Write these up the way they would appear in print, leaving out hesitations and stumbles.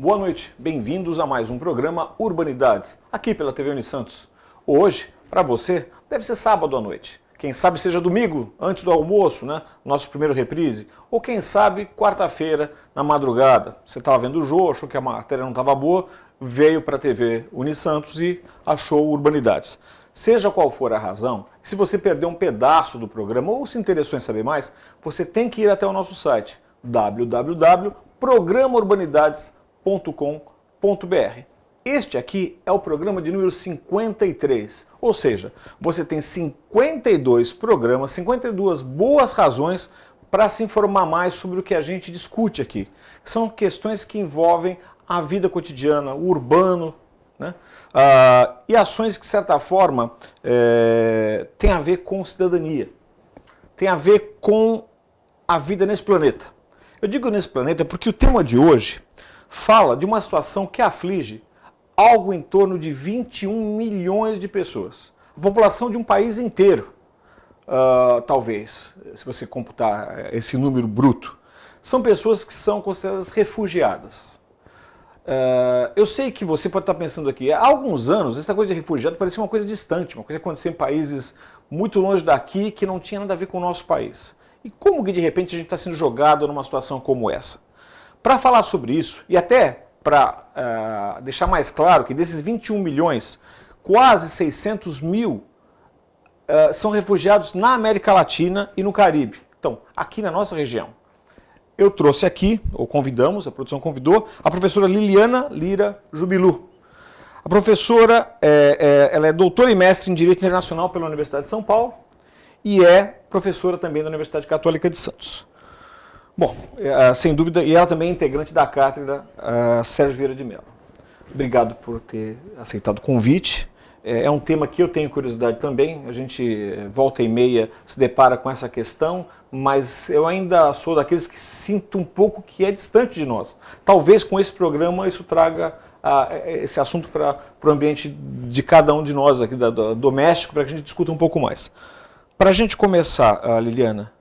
Boa noite, bem-vindos a mais um programa Urbanidades, aqui pela TV Unisantos. Hoje, para você, deve ser sábado à noite. Quem sabe seja domingo, antes do almoço, né? Nosso primeiro reprise. Ou quem sabe, quarta-feira, na madrugada. Você estava vendo o jogo, achou que a matéria não estava boa, veio para a TV Unisantos e achou Urbanidades. Seja qual for a razão, se você perdeu um pedaço do programa ou se interessou em saber mais, você tem que ir até o nosso site www.programaurbanidades.com.br. Este aqui é o programa de número 53, ou seja, você tem 52 programas, 52 boas razões para se informar mais sobre o que a gente discute aqui. São questões que envolvem a vida cotidiana, o urbano, né? E ações que, de certa forma, têm a ver com cidadania, tem a ver com a vida nesse planeta. Eu digo nesse planeta porque o tema de hoje fala de uma situação que aflige algo em torno de 21 milhões de pessoas. A população de um país inteiro, talvez, se você computar esse número bruto, são pessoas que são consideradas refugiadas. Eu sei que você pode estar pensando aqui, há alguns anos, essa coisa de refugiado parecia uma coisa distante, uma coisa que acontecia em países muito longe daqui, que não tinha nada a ver com o nosso país. E como que de repente a gente está sendo jogado numa situação como essa? Para falar sobre isso, e até para deixar mais claro que desses 21 milhões, quase 600 mil são refugiados na América Latina e no Caribe. Então, aqui na nossa região. Eu trouxe aqui, ou convidamos, a produção convidou, a professora Liliana Lira Jubilu. A professora, ela é doutora e mestre em Direito Internacional pela Universidade de São Paulo e é professora também da Universidade Católica de Santos. Bom, sem dúvida, e ela também é integrante da cátedra Sérgio Vieira de Mello. Obrigado por ter aceitado o convite. É um tema que eu tenho curiosidade também, a gente volta e meia se depara com essa questão, mas eu ainda sou daqueles que sinto um pouco que é distante de nós. Talvez com esse programa isso traga esse assunto para o ambiente de cada um de nós aqui, doméstico, para que a gente discuta um pouco mais. Para a gente começar, Liliana,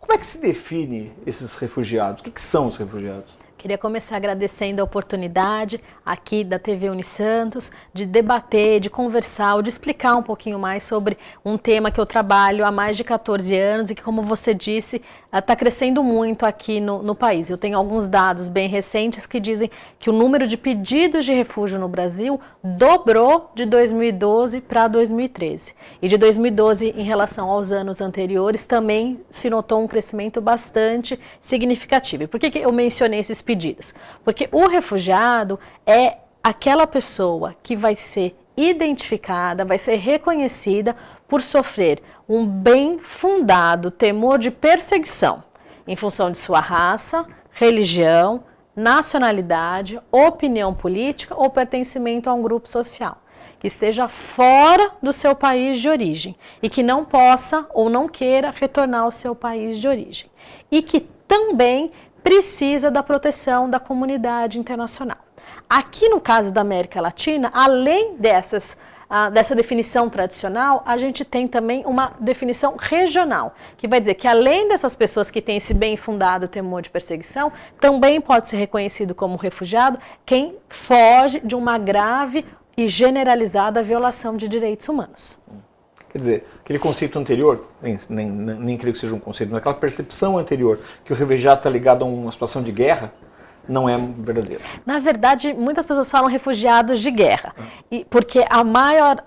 como é que se define esses refugiados? O que são os refugiados? Queria começar agradecendo a oportunidade aqui da TV Unisantos de debater, de conversar, ou de explicar um pouquinho mais sobre um tema que eu trabalho há mais de 14 anos e que, como você disse, está crescendo muito aqui no país. Eu tenho alguns dados bem recentes que dizem que o número de pedidos de refúgio no Brasil dobrou de 2012 para 2013. E de 2012 em relação aos anos anteriores também se notou um crescimento bastante significativo. E por que eu mencionei esses pedidos? Porque o refugiado é aquela pessoa que vai ser identificada, vai ser reconhecida por sofrer um bem fundado temor de perseguição em função de sua raça, religião, nacionalidade, opinião política ou pertencimento a um grupo social, que esteja fora do seu país de origem e que não possa ou não queira retornar ao seu país de origem e que também precisa da proteção da comunidade internacional. Aqui no caso da América Latina, além dessa definição tradicional, a gente tem também uma definição regional, que vai dizer que além dessas pessoas que têm esse bem fundado temor de perseguição, também pode ser reconhecido como refugiado quem foge de uma grave e generalizada violação de direitos humanos. Quer dizer, aquele conceito anterior, nem creio que seja um conceito, mas aquela percepção anterior que o refugiado está ligado a uma situação de guerra, não é verdadeiro. Na verdade, muitas pessoas falam refugiados de guerra, porque a maior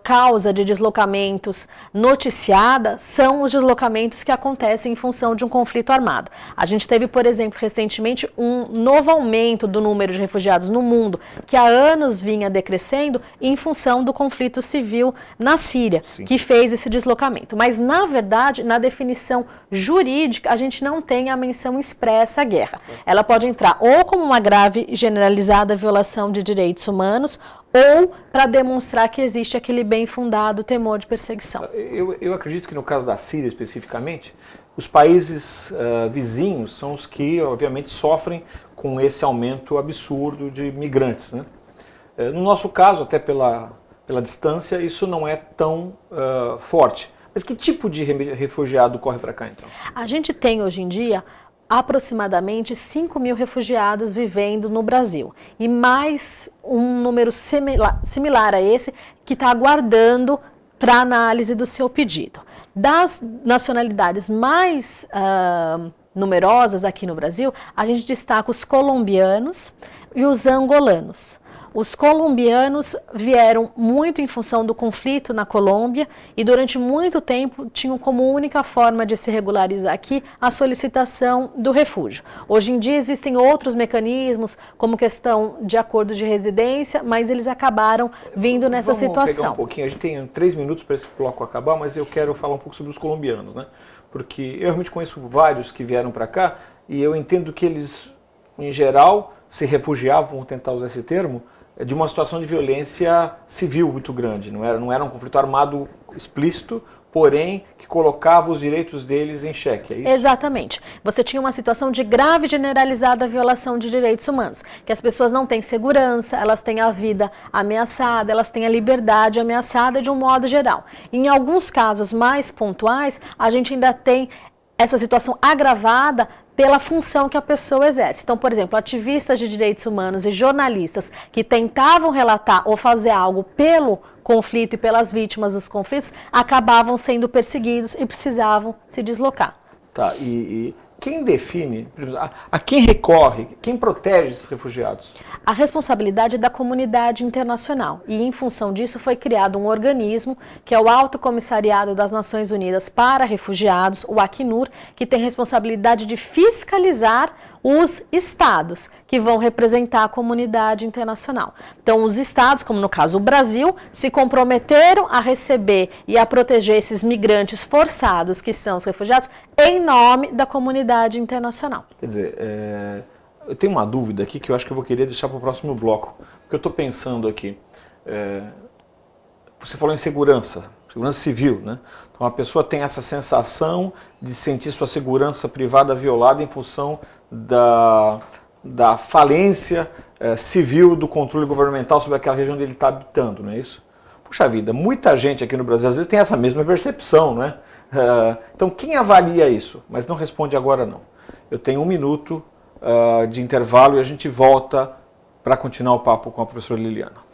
causa de deslocamentos noticiada são os deslocamentos que acontecem em função de um conflito armado. A gente teve, por exemplo, recentemente um novo aumento do número de refugiados no mundo, que há anos vinha decrescendo em função do conflito civil na Síria, Sim. que fez esse deslocamento. Mas, na verdade, na definição jurídica, a gente não tem a menção expressa à guerra. Ela pode entrar ou como uma grave e generalizada violação de direitos humanos, ou para demonstrar que existe aquele bem fundado temor de perseguição. Eu acredito que no caso da Síria especificamente, os países vizinhos são os que, obviamente, sofrem com esse aumento absurdo de migrantes, né? No nosso caso, até pela distância, isso não é tão forte. Mas que tipo de refugiado corre para cá, então? A gente tem, hoje em dia, aproximadamente 5 mil refugiados vivendo no Brasil. E mais um número similar a esse que está aguardando para análise do seu pedido. Das nacionalidades mais numerosas aqui no Brasil, a gente destaca os colombianos e os angolanos. Os colombianos vieram muito em função do conflito na Colômbia e durante muito tempo tinham como única forma de se regularizar aqui a solicitação do refúgio. Hoje em dia existem outros mecanismos, como questão de acordo de residência, mas eles acabaram vindo nessa situação. Vamos pegar um pouquinho, a gente tem 3 minutos para esse bloco acabar, mas eu quero falar um pouco sobre os colombianos, né? Porque eu realmente conheço vários que vieram para cá e eu entendo que eles, em geral, se refugiavam, vou tentar usar esse termo, de uma situação de violência civil muito grande. Não era um conflito armado explícito, porém que colocava os direitos deles em xeque. É isso? Exatamente. Você tinha uma situação de grave e generalizada violação de direitos humanos, que as pessoas não têm segurança, elas têm a vida ameaçada, elas têm a liberdade ameaçada de um modo geral. Em alguns casos mais pontuais, a gente ainda tem essa situação agravada pela função que a pessoa exerce. Então, por exemplo, ativistas de direitos humanos e jornalistas que tentavam relatar ou fazer algo pelo conflito e pelas vítimas dos conflitos acabavam sendo perseguidos e precisavam se deslocar. Tá, e quem define, a quem recorre, quem protege esses refugiados? A responsabilidade é da comunidade internacional e, em função disso, foi criado um organismo, que é o Alto Comissariado das Nações Unidas para Refugiados, o Acnur, que tem responsabilidade de fiscalizar os estados que vão representar a comunidade internacional. Então, os estados, como no caso o Brasil, se comprometeram a receber e a proteger esses migrantes forçados, que são os refugiados, em nome da comunidade internacional. Quer dizer, eu tenho uma dúvida aqui que eu acho que eu vou querer deixar para o próximo bloco, porque eu estou pensando aqui, você falou em segurança civil, né? Então a pessoa tem essa sensação de sentir sua segurança privada violada em função da falência civil do controle governamental sobre aquela região onde ele está habitando, não é isso? Puxa vida, muita gente aqui no Brasil às vezes tem essa mesma percepção, né? Então quem avalia isso? Mas não responde agora não. Eu tenho 1 minuto de intervalo e a gente volta para continuar o papo com a professora Liliana.